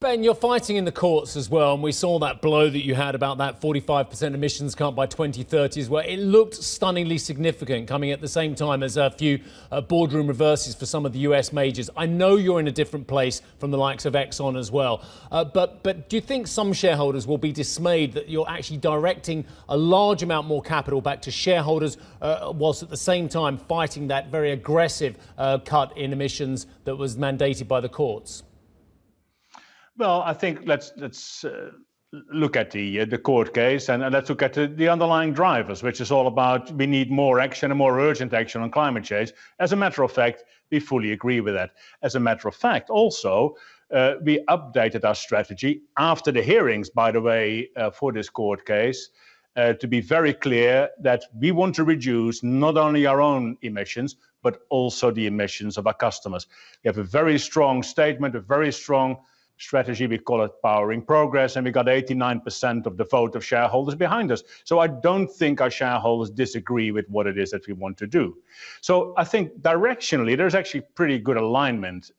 Ben, you're fighting in the courts as well, and we saw that blow that you had about that 45% emissions cut by 2030 as well. It looked stunningly significant, coming at the same time as a few boardroom reverses for some of the US majors. I know you're in a different place from the likes of Exxon as well, but do you think some shareholders will be dismayed that you're actually directing a large amount more capital back to shareholders whilst at the same time fighting that very aggressive cut in emissions that was mandated by the courts? Well, I think let's look at the court case and let's look at the underlying drivers, which is all about we need more action and more urgent action on climate change. As a matter of fact, we fully agree with that. As a matter of fact, also, we updated our strategy after the hearings, by the way, for this court case, to be very clear that we want to reduce not only our own emissions, but also the emissions of our customers. We have a very strong statement, a very strong strategy. We call it Powering Progress, and we got 89% of the vote of shareholders behind us. So I don't think our shareholders disagree with what it is that we want to do. So I think directionally, there's actually pretty good alignment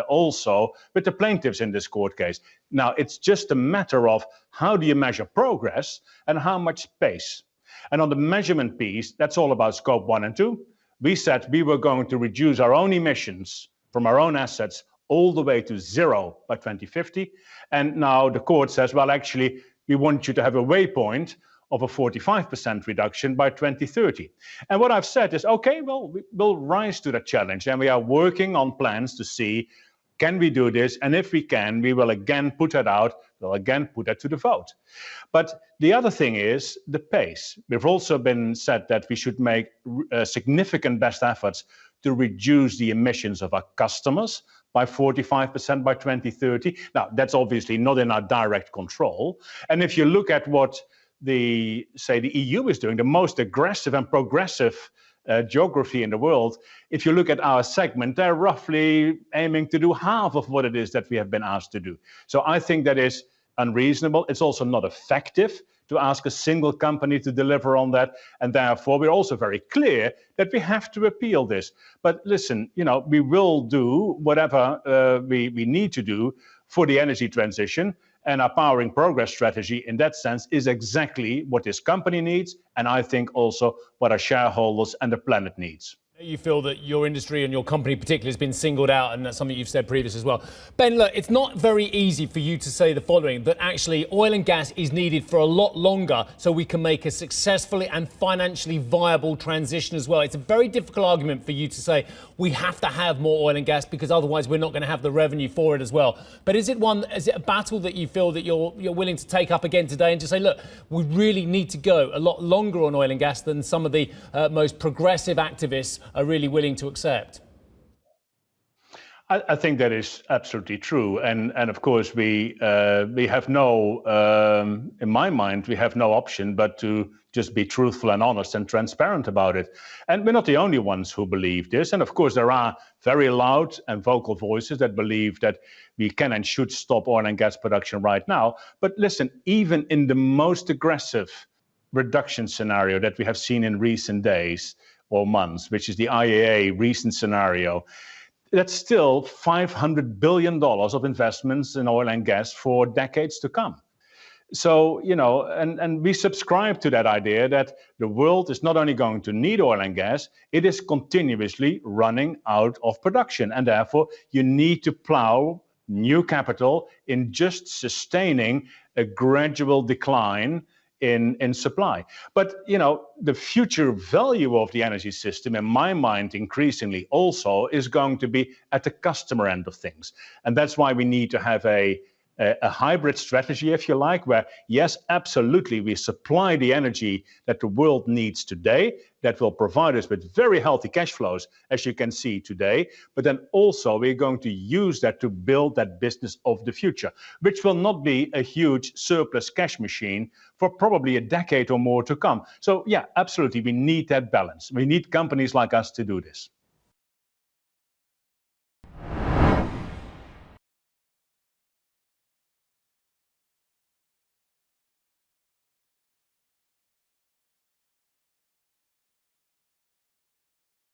also with the plaintiffs in this court case. Now, it's just a matter of how do you measure progress and how much pace. And on the measurement piece, that's all about scope 1 and 2. We said we were going to reduce our own emissions from our own assets all the way to zero by 2050. And now the court says, well, actually, we want you to have a waypoint of a 45% reduction by 2030. And what I've said is, okay, well, we'll rise to that challenge. And we are working on plans to see, can we do this? And if we can, we will again put that out. We'll again put that to the vote. But the other thing is the pace. We've also been said that we should make significant best efforts to reduce the emissions of our customers by 45% by 2030. Now, that's obviously not in our direct control. And if you look at what the EU is doing, the most aggressive and progressive geography in the world, if you look at our segment, they're roughly aiming to do half of what it is that we have been asked to do. So I think that is unreasonable. It's also not effective to ask a single company to deliver on that. And therefore, we're also very clear that we have to appeal this. But listen, we will do whatever we need to do for the energy transition. And our Powering Progress strategy, in that sense, is exactly what this company needs. And I think also what our shareholders and the planet needs. You feel that your industry and your company particularly has been singled out, and that's something you've said previous as well. Ben, look, it's not very easy for you to say the following, that actually oil and gas is needed for a lot longer so we can make a successfully and financially viable transition as well. It's a very difficult argument for you to say we have to have more oil and gas because otherwise we're not going to have the revenue for it as well. But is it a battle that you feel that you're willing to take up again today and just say, look, we really need to go a lot longer on oil and gas than some of the most progressive activists are really willing to accept? I think that is absolutely true, and of course we have no, in my mind, we have no option but to just be truthful and honest and transparent about it. And we're not the only ones who believe this. And of course there are very loud and vocal voices that believe that we can and should stop oil and gas production right now. But listen, even in the most aggressive reduction scenario that we have seen in recent days or months, which is the IEA recent scenario, that's still $500 billion of investments in oil and gas for decades to come. So, and we subscribe to that idea that the world is not only going to need oil and gas, it is continuously running out of production. And therefore, you need to plow new capital in just sustaining a gradual decline in supply. But, the future value of the energy system, in my mind, increasingly also is going to be at the customer end of things. And that's why we need to have a hybrid strategy, if you like, where, yes, absolutely, we supply the energy that the world needs today, that will provide us with very healthy cash flows, as you can see today. But then also we're going to use that to build that business of the future, which will not be a huge surplus cash machine for probably a decade or more to come. So, yeah, absolutely, we need that balance. We need companies like us to do this.